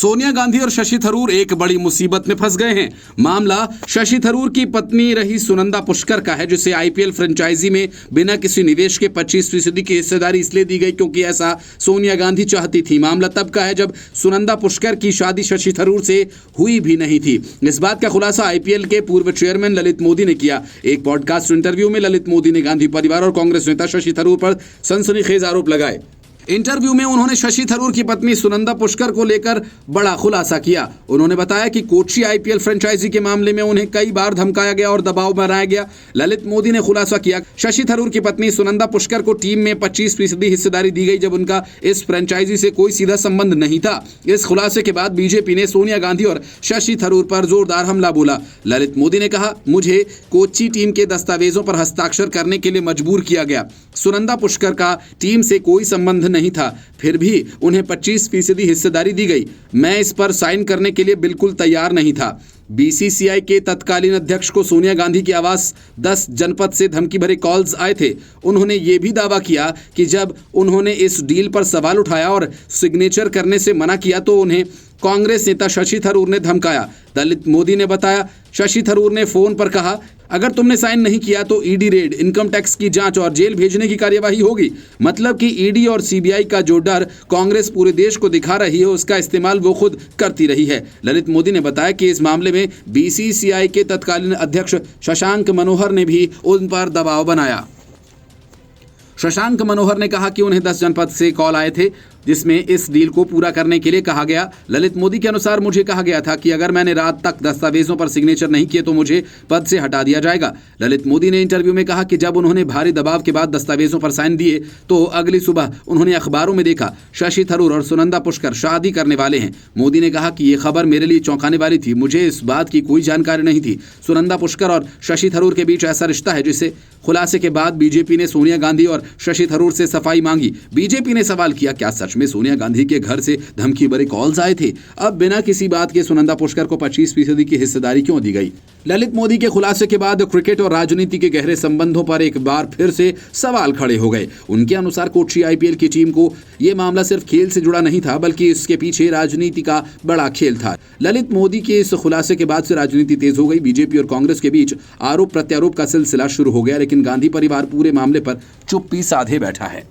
सोनिया गांधी और शशि थरूर एक बड़ी मुसीबत में फंस गए हैं। मामला शशि थरूर की पत्नी रही सुनंदा पुष्कर का है, जिसे आईपीएल फ्रेंचाइजी में बिना किसी निवेश के 25% की हिस्सेदारी इसलिए दी गई क्योंकि ऐसा सोनिया गांधी चाहती थी। मामला तब का है जब सुनंदा पुष्कर की शादी शशि थरूर से हुई भी नहीं थी। इस बात का खुलासा आईपीएल के पूर्व चेयरमैन ललित मोदी ने किया। एक पॉडकास्ट इंटरव्यू में ललित मोदी ने गांधी परिवार और कांग्रेस नेता शशि थरूर पर सनसनीखेज आरोप लगाए। इंटरव्यू में उन्होंने शशि थरूर की पत्नी सुनंदा पुष्कर को लेकर बड़ा खुलासा किया। उन्होंने बताया कि कोच्चि आईपीएल फ्रेंचाइजी के मामले में उन्हें कई बार धमकाया गया और दबाव बनाया गया। ललित मोदी ने खुलासा किया, शशि थरूर की पत्नी सुनंदा पुष्कर को टीम में 25% हिस्सेदारी दी गई जब उनका इस फ्रेंचाइजी से कोई सीधा संबंध नहीं था। इस खुलासे के बाद बीजेपी ने सोनिया गांधी और शशि थरूर पर जोरदार हमला बोला। ललित मोदी ने कहा, मुझे कोच्चि टीम के दस्तावेजों पर हस्ताक्षर करने के लिए मजबूर किया गया। सुनंदा पुष्कर का टीम से कोई संबंध नहीं था, फिर भी उन्हें 25% हिस्सेदारी दी गई। मैं इस पर साइन करने के लिए बिल्कुल तैयार नहीं था। बीसीसीआई के तत्कालीन अध्यक्ष को सोनिया गांधी की आवास 10 जनपद से धमकी भरे कॉल्स आए थे। उन्होंने ये भी दावा किया कि जब उन्होंने इस डील पर सवाल उठाया और सिग्नेचर करने से मना किया तो उन्हें कांग्रेस नेता शशि थरूर ने धमकाया। दलित मोदी ने बताया, शशि थरूर ने फोन पर कहा, अगर तुमने साइन नहीं किया तो ईडी रेड, इनकम टैक्स की जांच और जेल भेजने की कार्यवाही होगी। मतलब कि ईडी और सीबीआई का जो डर कांग्रेस पूरे देश को दिखा रही है, उसका इस्तेमाल वो खुद करती रही है। ललित मोदी ने बताया कि इस मामले में बीसीसीआई के तत्कालीन अध्यक्ष शशांक मनोहर ने भी उन पर दबाव बनाया। शशांक मनोहर ने कहा कि उन्हें 10 जनपद से कॉल आए थे जिसमें इस डील को पूरा करने के लिए कहा गया। ललित मोदी के अनुसार मुझे कहा गया था कि अगर मैंने रात तक दस्तावेजों पर सिग्नेचर नहीं किए तो मुझे पद से हटा दिया जाएगा। ललित मोदी ने इंटरव्यू में कहा कि जब उन्होंने भारी दबाव के बाद दस्तावेजों पर साइन दिए तो अगली सुबह उन्होंने अखबारों में देखा शशि थरूर और सुनंदा पुष्कर शादी करने वाले हैं। मोदी ने कहा कि यह खबर मेरे लिए चौंकाने वाली थी, मुझे इस बात की कोई जानकारी नहीं थी। सुनंदा पुष्कर और शशि थरूर के बीच ऐसा रिश्ता है जिसे खुलासे के बाद बीजेपी ने सोनिया गांधी और शशि थरूर से सफाई मांगी। बीजेपी ने सवाल किया, क्या सच में सोनिया गांधी के घर से धमकी भरे कॉल्स आए थे? अब बिना किसी बात के सुनंदा पुष्कर को 25% की हिस्सेदारी क्यों दी गई? ललित मोदी के खुलासे के बाद क्रिकेट और राजनीति के गहरे संबंधों पर एक बार फिर से सवाल खड़े हो गए। उनके अनुसार कोच्चि आईपीएल की टीम को यह मामला सिर्फ खेल से जुड़ा नहीं था, बल्कि इसके पीछे राजनीति का बड़ा खेल था। ललित मोदी के इस खुलासे के बाद से राजनीति तेज हो गई। बीजेपी और कांग्रेस के बीच आरोप प्रत्यारोप का सिलसिला शुरू हो गया, लेकिन गांधी परिवार पूरे मामले पर चुप्पी साधे बैठा है।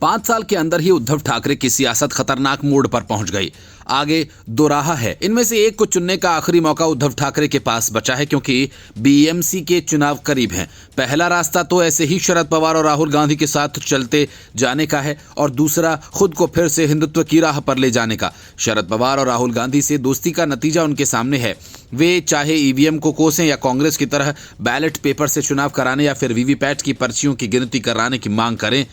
5 साल के अंदर ही उद्धव ठाकरे की सियासत खतरनाक मोड़ पर पहुंच गई। आगे दो राह है, इनमें से एक को चुनने का आखिरी मौका उद्धव ठाकरे के पास बचा है क्योंकि बीएमसी के चुनाव करीब हैं। पहला रास्ता तो ऐसे ही शरद पवार और राहुल गांधी के साथ चलते जाने का है और दूसरा खुद को फिर से हिंदुत्व की राह पर ले जाने का। शरद पवार और राहुल गांधी से दोस्ती का नतीजा उनके सामने है। वे चाहे ईवीएम को कोसें या कांग्रेस की तरह बैलेट पेपर से चुनाव कराने या फिर वीवीपैट की पर्चियों की गिनती कराने की मांग करें,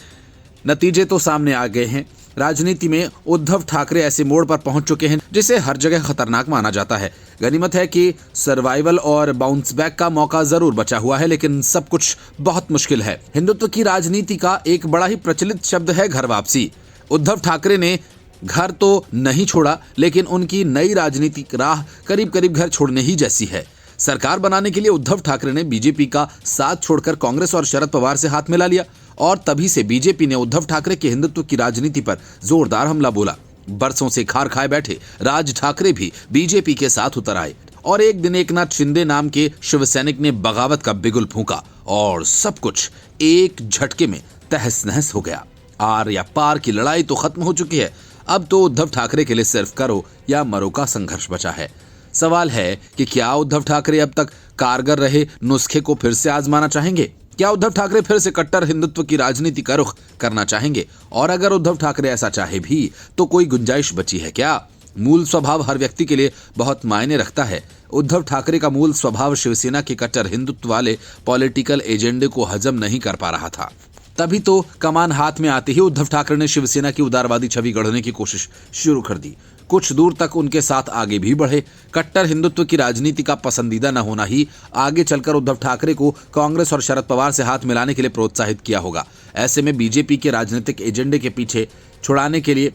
नतीजे तो सामने आ गए हैं। राजनीति में उद्धव ठाकरे ऐसे मोड़ पर पहुंच चुके हैं जिसे हर जगह खतरनाक माना जाता है। गनीमत है कि सर्वाइवल और बाउंस बैक का मौका जरूर बचा हुआ है, लेकिन सब कुछ बहुत मुश्किल है। हिंदुत्व की राजनीति का एक बड़ा ही प्रचलित शब्द है घर वापसी। उद्धव ठाकरे ने घर तो नहीं छोड़ा, लेकिन उनकी नई राजनीतिक राह करीब करीब घर छोड़ने ही जैसी है। सरकार बनाने के लिए उद्धव ठाकरे ने बीजेपी का साथ छोड़कर कांग्रेस और शरद पवार से हाथ मिला लिया और तभी से बीजेपी ने उद्धव ठाकरे के हिंदुत्व की राजनीति पर जोरदार हमला बोला। बरसों से खार खाए बैठे राज ठाकरे भी बीजेपी के साथ उतर आए और एक दिन एकनाथ शिंदे नाम के शिवसैनिक ने बगावत का बिगुल फूंका और सब कुछ एक झटके में तहस नहस हो गया। आर या पार की लड़ाई तो खत्म हो चुकी है। अब तो उद्धव ठाकरे के लिए सिर्फ करो या मरो का संघर्ष बचा है। सवाल है कि क्या उद्धव ठाकरे अब तक कारगर रहे नुस्खे को फिर से आजमाना चाहेंगे? क्या उद्धव ठाकरे फिर से कट्टर हिंदुत्व की राजनीति का रुख करना चाहेंगे? और अगर उद्धव ठाकरे ऐसा चाहे भी तो कोई गुंजाइश बची है क्या? मूल स्वभाव हर व्यक्ति के लिए बहुत मायने रखता है। उद्धव ठाकरे का मूल स्वभाव शिवसेना के कट्टर हिंदुत्व वाले पॉलिटिकल एजेंडे को हजम नहीं कर पा रहा था। तभी तो कमान हाथ में आते ही उद्धव ठाकरे ने शिवसेना की उदारवादी छवि गढ़ने की कोशिश शुरू कर दी। कुछ दूर तक उनके साथ आगे भी बढ़े। कट्टर हिंदुत्व की राजनीति का पसंदीदा न होना ही आगे चलकर उद्धव ठाकरे को कांग्रेस और शरद पवार से हाथ मिलाने के लिए प्रोत्साहित किया होगा। ऐसे में बीजेपी के राजनीतिक एजेंडे के पीछे छुड़ाने के लिए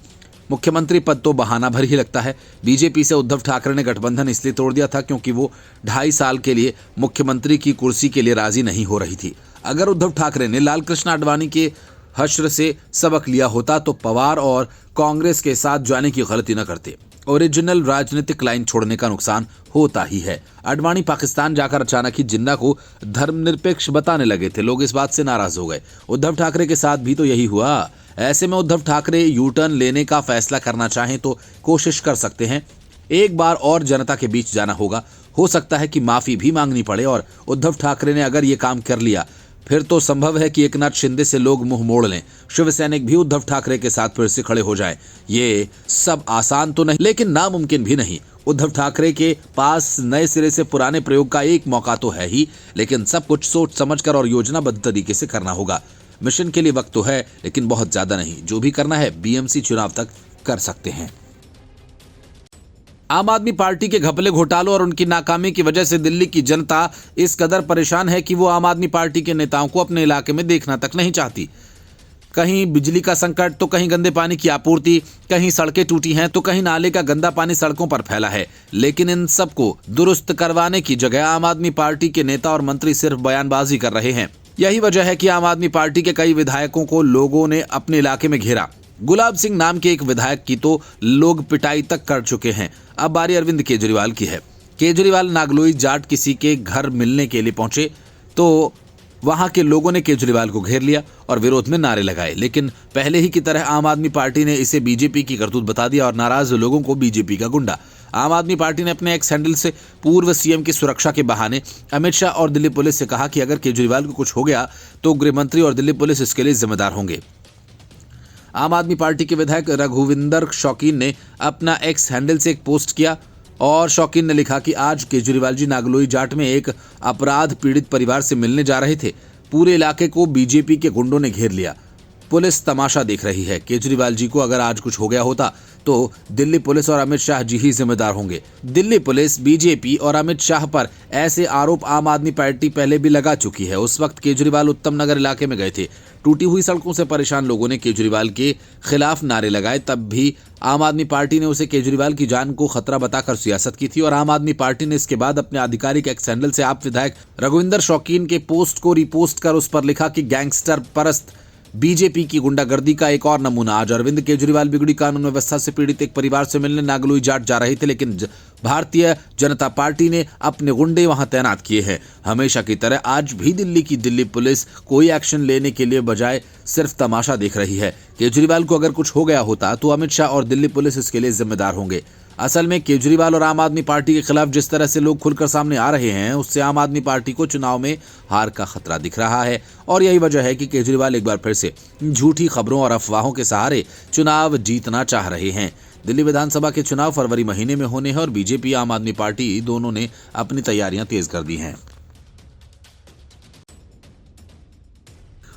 मुख्यमंत्री पद तो बहाना भर ही लगता है। बीजेपी से उद्धव ठाकरे ने गठबंधन इसलिए तोड़ दिया था क्योंकि वो 2.5 साल के लिए मुख्यमंत्री की कुर्सी के लिए राजी नहीं हो रही थी। अगर उद्धव ठाकरे ने लाल कृष्ण आडवाणी के हश्र से सबक लिया होता तो पवार और कांग्रेस के साथ जाने की गलती न करते। ओरिजिनल राजनीतिक लाइन छोड़ने का नुकसान होता ही है। आडवाणी पाकिस्तान जाकर अचानक ही जिन्ना को धर्मनिरपेक्ष बताने लगे थे। लोग इस बात से नाराज हो गए। उद्धव ठाकरे के साथ भी तो यही हुआ। ऐसे में उद्धव ठाकरे यू टर्न लेने का फैसला करना चाहें तो कोशिश कर सकते हैं। एक बार और जनता के बीच जाना होगा। हो सकता है कि माफी भी मांगनी पड़े। और उद्धव ठाकरे ने अगर ये काम कर लिया फिर तो संभव है कि एकनाथ शिंदे से लोग मुंह मोड़ लें। शिवसैनिक भी उद्धव ठाकरे के साथ फिर से खड़े हो जाएं। ये सब आसान तो नहीं, लेकिन नामुमकिन भी नहीं। उद्धव ठाकरे के पास नए सिरे से पुराने प्रयोग का एक मौका तो है ही, लेकिन सब कुछ सोच समझकर और योजनाबद्ध तरीके से करना होगा। मिशन के लिए वक्त तो है, लेकिन बहुत ज्यादा नहीं। जो भी करना है बीएमसी चुनाव तक कर सकते हैं। आम आदमी पार्टी के घपले घोटालों और उनकी नाकामी की वजह से दिल्ली की जनता इस कदर परेशान है कि वो आम आदमी पार्टी के नेताओं को अपने इलाके में देखना तक नहीं चाहती। कहीं बिजली का संकट तो कहीं गंदे पानी की आपूर्ति, कहीं सड़कें टूटी हैं तो कहीं नाले का गंदा पानी सड़कों पर फैला है। लेकिन इन सबको दुरुस्त करवाने की जगह आम आदमी पार्टी के नेता और मंत्री सिर्फ बयानबाजी कर रहे हैं। यही वजह है कि आम आदमी पार्टी के कई विधायकों को लोगों ने अपने इलाके में घेरा। गुलाब सिंह नाम के एक विधायक की तो लोग पिटाई तक कर चुके हैं। अब बारी अरविंद केजरीवाल की है। केजरीवाल नागलोई जाट किसी के घर मिलने के लिए पहुंचे तो वहां के लोगों ने केजरीवाल को घेर लिया और विरोध में नारे लगाए। लेकिन पहले ही की तरह आम आदमी पार्टी ने इसे बीजेपी की करतूत बता दिया और नाराज लोगों को बीजेपी का गुंडा। आम आदमी पार्टी ने अपने एक्स हैंडल से पूर्व सीएम की सुरक्षा के बहाने अमित शाह और दिल्ली पुलिस से कहा कि अगर केजरीवाल को कुछ हो गया तो गृह मंत्री और दिल्ली पुलिस इसके लिए जिम्मेदार होंगे। आम आदमी पार्टी के विधायक रघुविंदर शौकीन ने अपना एक्स हैंडल से एक पोस्ट किया और शौकीन ने लिखा कि आज केजरीवाल जी नागलोई जाट में एक अपराध पीड़ित परिवार से मिलने जा रहे थे। पूरे इलाके को बीजेपी के गुंडों ने घेर लिया। पुलिस तमाशा देख रही है। केजरीवाल जी को अगर आज कुछ हो गया होता तो दिल्ली पुलिस और अमित शाह जी ही जिम्मेदार होंगे। दिल्ली पुलिस, बीजेपी और अमित शाह पर ऐसे आरोप आम आदमी पार्टी पहले भी लगा चुकी है। उस वक्त केजरीवाल उत्तम नगर इलाके में गए थे। टूटी हुई सड़कों से परेशान लोगों ने केजरीवाल के खिलाफ नारे लगाए। तब भी आम आदमी पार्टी ने उसे केजरीवाल की जान को खतरा बताकर सियासत की थी और आम आदमी पार्टी ने इसके बाद अपने आधिकारिक एक्स हैंडल से आप विधायक रघुविंदर शौकीन के पोस्ट को रिपोस्ट कर उस पर लिखा कि गैंगस्टर परस्त बीजेपी की गुंडागर्दी का एक और नमूना। आज अरविंद केजरीवाल बिगड़ी कानून व्यवस्था से पीड़ित एक परिवार से मिलने नागलोई जाट जा रहे थे, लेकिन भारतीय जनता पार्टी ने अपने गुंडे वहां तैनात किए हैं। हमेशा की तरह आज भी दिल्ली की दिल्ली पुलिस कोई एक्शन लेने के लिए बजाय सिर्फ तमाशा देख रही है। केजरीवाल को अगर कुछ हो गया होता तो अमित शाह और दिल्ली पुलिस इसके लिए जिम्मेदार होंगे। असल में केजरीवाल और आम आदमी पार्टी के खिलाफ जिस तरह से लोग खुलकर सामने आ रहे हैं उससे आम आदमी पार्टी को चुनाव में हार का खतरा दिख रहा है। और यही वजह है कि केजरीवाल एक बार फिर से झूठी खबरों और अफवाहों के सहारे चुनाव जीतना चाह रहे हैं। दिल्ली विधानसभा के चुनाव फरवरी महीने में होने हैं और बीजेपी आम आदमी पार्टी दोनों ने अपनी तैयारियां तेज कर दी हैं।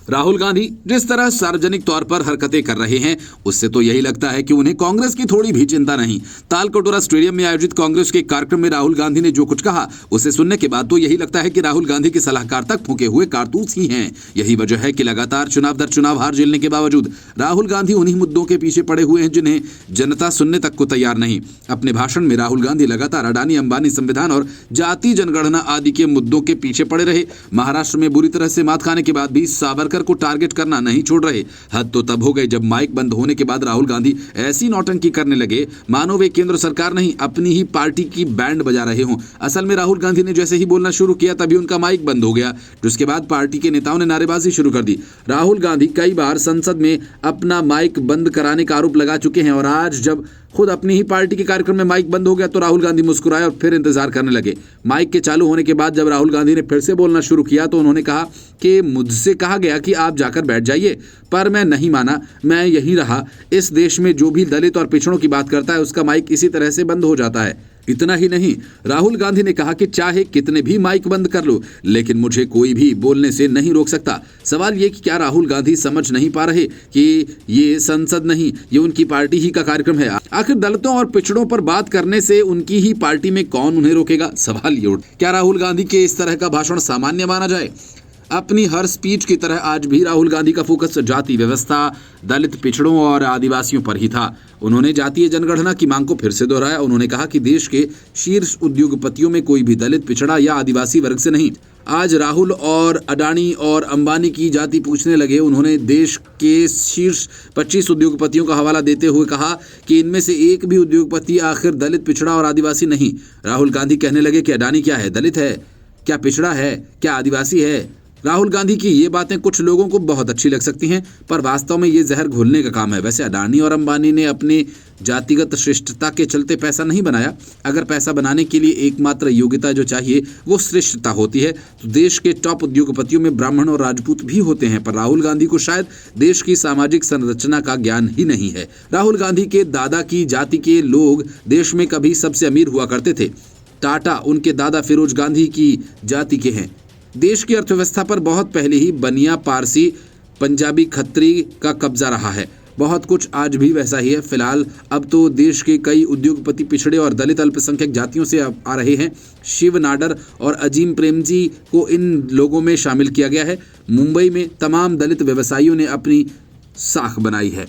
राहुल गांधी जिस तरह सार्वजनिक तौर पर हरकतें कर रहे हैं उससे तो यही लगता है कि उन्हें कांग्रेस की थोड़ी भी चिंता नहीं। तालकटोरा स्टेडियम में आयोजित कांग्रेस के कार्यक्रम में राहुल गांधी ने जो कुछ कहा उसे सुनने के बाद तो यही लगता है कि राहुल गांधी के सलाहकार तक फूंके हुए कारतूस ही हैं। यही वजह है कि लगातार चुनाव दर चुनाव हार झेलने के बावजूद राहुल गांधी उन्हीं मुद्दों के पीछे पड़े हुए हैं जिन्हें जनता सुनने तक को तैयार नहीं। अपने भाषण में राहुल गांधी लगातार अडानी, अंबानी, संविधान और जाति जनगणना आदि के मुद्दों के पीछे पड़े रहे। महाराष्ट्र में बुरी तरह से मात खाने के बाद भी सावरकर को टारगेट करना नहीं छोड़ रहे। हद तो तब हो गई जब माइक बंद होने के बाद राहुल गांधी ऐसी नौटंकी करने लगे मानो वे केंद्र सरकार नहीं अपनी ही पार्टी की बैंड बजा रहे हों। असल में राहुल गांधी ने जैसे ही बोलना शुरू किया तभी उनका माइक बंद हो गया, जिसके बाद पार्टी के नेताओं ने नारेबाजी शुरू कर दी। राहुल गांधी कई बार संसद में अपना माइक बंद कराने का आरोप लगा चुके हैं और आज जब खुद अपनी ही पार्टी के कार्यक्रम में माइक बंद हो गया तो राहुल गांधी मुस्कुराए और फिर इंतजार करने लगे। माइक के चालू होने के बाद जब राहुल गांधी ने फिर से बोलना शुरू किया तो उन्होंने कहा कि मुझसे कहा गया कि आप जाकर बैठ जाइए, पर मैं नहीं माना, मैं यहीं रहा। इस देश में जो भी दलित और पिछड़ों की बात करता है उसका माइक इसी तरह से बंद हो जाता है। इतना ही नहीं, राहुल गांधी ने कहा कि चाहे कितने भी माइक बंद कर लो लेकिन मुझे कोई भी बोलने से नहीं रोक सकता। सवाल ये कि क्या राहुल गांधी समझ नहीं पा रहे कि ये संसद नहीं, ये उनकी पार्टी ही का कार्यक्रम है। आखिर दलितों और पिछड़ों पर बात करने से उनकी ही पार्टी में कौन उन्हें रोकेगा? सवाल ये उठ, क्या राहुल गांधी के इस तरह का भाषण सामान्य माना जाए? अपनी हर स्पीच की तरह आज भी राहुल गांधी का फोकस जाति व्यवस्था, दलित पिछड़ों और आदिवासियों पर ही था। उन्होंने जातीय जनगणना की मांग को फिर से दोहराया। उन्होंने कहा कि देश के शीर्ष उद्योगपतियों में कोई भी दलित, पिछड़ा या आदिवासी वर्ग से नहीं। आज राहुल और अडानी और अंबानी की जाति पूछने लगे। उन्होंने देश के शीर्ष 25 उद्योगपतियों का हवाला देते हुए कहा कि इनमें से एक भी उद्योगपति आखिर दलित, पिछड़ा और आदिवासी नहीं। राहुल गांधी कहने लगे कि अडानी क्या है, दलित है क्या, पिछड़ा है क्या, आदिवासी है। राहुल गांधी की ये बातें कुछ लोगों को बहुत अच्छी लग सकती हैं, पर वास्तव में ये जहर घोलने का काम है। वैसे अडानी और अंबानी ने अपने जातिगत श्रेष्ठता के चलते पैसा नहीं बनाया। अगर पैसा बनाने के लिए एकमात्र योग्यता जो चाहिए वो श्रेष्ठता होती है, तो देश के टॉप उद्योगपतियों में ब्राह्मण और राजपूत भी होते हैं। पर राहुल गांधी को शायद देश की सामाजिक संरचना का ज्ञान ही नहीं है। राहुल गांधी के दादा की जाति के लोग देश में कभी सबसे अमीर हुआ करते थे। टाटा उनके दादा फिरोज गांधी की जाति के हैं। देश की अर्थव्यवस्था पर बहुत पहले ही बनिया, पारसी, पंजाबी, खत्री का कब्जा रहा है। बहुत कुछ आज भी वैसा ही है। फिलहाल अब तो देश के कई उद्योगपति पिछड़े और दलित अल्पसंख्यक जातियों से आ रहे हैं। शिव नाडर और अजीम प्रेमजी को इन लोगों में शामिल किया गया है। मुंबई में तमाम दलित व्यवसायियों ने अपनी साख बनाई है।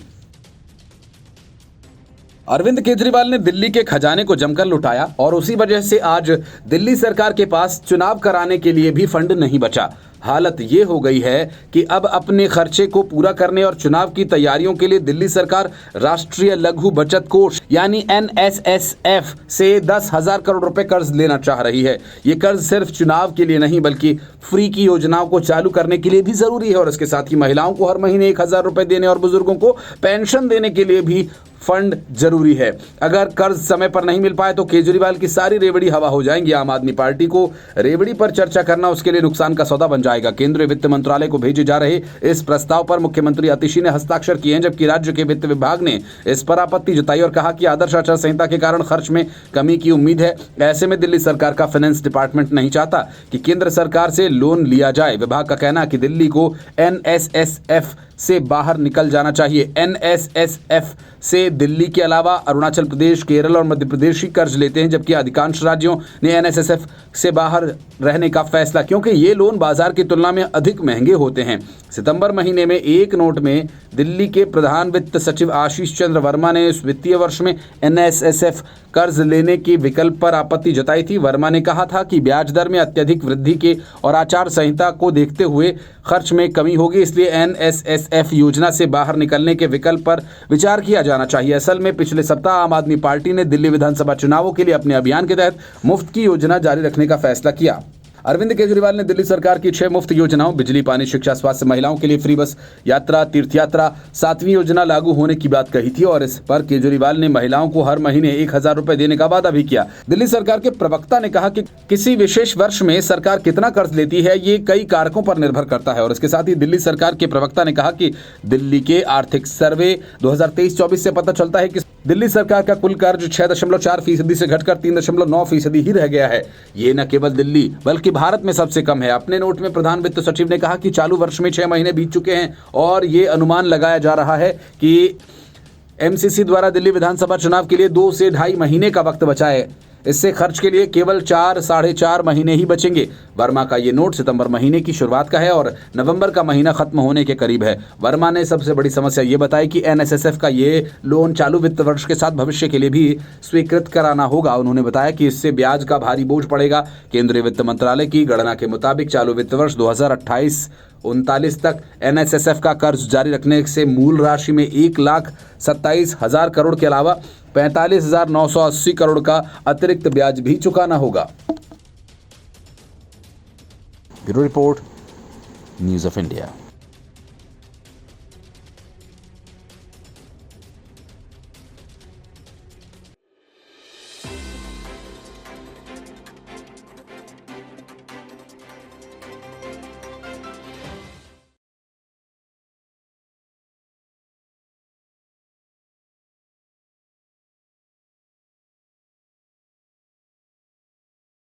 अरविंद केजरीवाल ने दिल्ली के खजाने को जमकर लुटाया और उसी वजह से आज दिल्ली सरकार के पास चुनाव कराने के लिए भी फंड नहीं बचा। हालत ये हो गई है कि अब अपने खर्चे को पूरा करने और चुनाव की तैयारियों के लिए दिल्ली सरकार राष्ट्रीय लघु बचत कोष यानी NSSF से 10,000 करोड़ रुपए कर्ज लेना चाह रही है। ये कर्ज सिर्फ चुनाव के लिए नहीं बल्कि फ्री की योजनाओं को चालू करने के लिए भी जरूरी है और इसके साथ ही महिलाओं को हर महीने 1,000 रुपए देने और बुजुर्गों को पेंशन देने के लिए भी फंड जरूरी है। अगर कर्ज समय पर नहीं मिल पाए तो केजरीवाल की सारी रेवड़ी हवा हो जाएंगी। आम आदमी पार्टी को रेवड़ी पर चर्चा करना उसके लिए नुकसान का सौदा बन जाएगा। केंद्रीय वित्त मंत्रालय को भेजे जा रहे इस प्रस्ताव पर मुख्यमंत्री आतिशी ने हस्ताक्षर किए हैं, जबकि राज्य के वित्त विभाग ने इस पर आपत्ति जताई और कहा कि आदर्श आचार संहिता के कारण खर्च में कमी की उम्मीद है। ऐसे में दिल्ली सरकार का फाइनेंस डिपार्टमेंट नहीं चाहता कि केंद्र सरकार से लोन लिया जाए। विभाग का कहना है कि दिल्ली को NSSF से बाहर निकल जाना चाहिए। NSSF से दिल्ली के अलावा अरुणाचल प्रदेश, केरल और मध्य प्रदेश ही कर्ज लेते हैं, जबकि अधिकांश राज्यों ने NSSF से बाहर रहने का फैसला, क्योंकि ये लोन बाजार की तुलना में अधिक महंगे होते हैं। सितंबर महीने में एक नोट में दिल्ली के प्रधान वित्त सचिव आशीष चंद्र वर्मा ने इस वित्तीय वर्ष में NSSF कर्ज लेने के विकल्प पर आपत्ति जताई थी। वर्मा ने कहा था कि ब्याज दर में अत्यधिक वृद्धि के और आचार संहिता को देखते हुए खर्च में कमी होगी, इसलिए NSSF योजना से बाहर निकलने के विकल्प पर विचार किया जाना चाहिए। असल में पिछले सप्ताह आम आदमी पार्टी ने दिल्ली विधानसभा चुनावों के लिए अपने अभियान के तहत मुफ्त की योजना जारी रखने का फैसला किया। अरविंद केजरीवाल ने दिल्ली सरकार की 6 मुफ्त योजनाओं बिजली, पानी, शिक्षा, स्वास्थ्य, महिलाओं के लिए फ्री बस यात्रा, तीर्थ यात्रा, 7वीं योजना लागू होने की बात कही थी और इस पर केजरीवाल ने महिलाओं को हर महीने 1,000 रुपए देने का वादा भी किया। दिल्ली सरकार के प्रवक्ता ने कहा कि किसी विशेष वर्ष में सरकार कितना कर्ज लेती है ये कई कारकों पर निर्भर करता है और इसके साथ ही दिल्ली सरकार के प्रवक्ता ने कहा कि दिल्ली के आर्थिक सर्वे 2023-24 से पता चलता है कि दिल्ली सरकार का कुल कर्ज 6.4% से घटकर 3.9% ही रह गया है। ये न केवल दिल्ली बल्कि भारत में सबसे कम है। अपने नोट में प्रधान वित्त सचिव ने कहा कि चालू वर्ष में 6 महीने बीत चुके हैं और ये अनुमान लगाया जा रहा है कि MCC द्वारा दिल्ली विधानसभा चुनाव के लिए 2 से 2.5 महीने का वक्त बचा है। इससे खर्च के लिए केवल 4-4.5 महीने ही बचेंगे। वर्मा का ये नोट सितंबर महीने की शुरुआत का है और नवंबर का महीना खत्म होने के करीब है। वर्मा ने सबसे बड़ी समस्या ये बताई कि NSSF का ये लोन चालू वित्त वर्ष के साथ भविष्य के लिए भी स्वीकृत कराना होगा। उन्होंने बताया कि इससे ब्याज का भारी बोझ पड़ेगा। केंद्रीय वित्त मंत्रालय की गणना के मुताबिक चालू वित्त वर्ष 2028-39 तक NSSF का कर्ज जारी रखने से मूल राशि में 1,27,000 करोड़ के अलावा 45,980 करोड़ का अतिरिक्त ब्याज भी चुकाना होगा। Bureau report, news of India.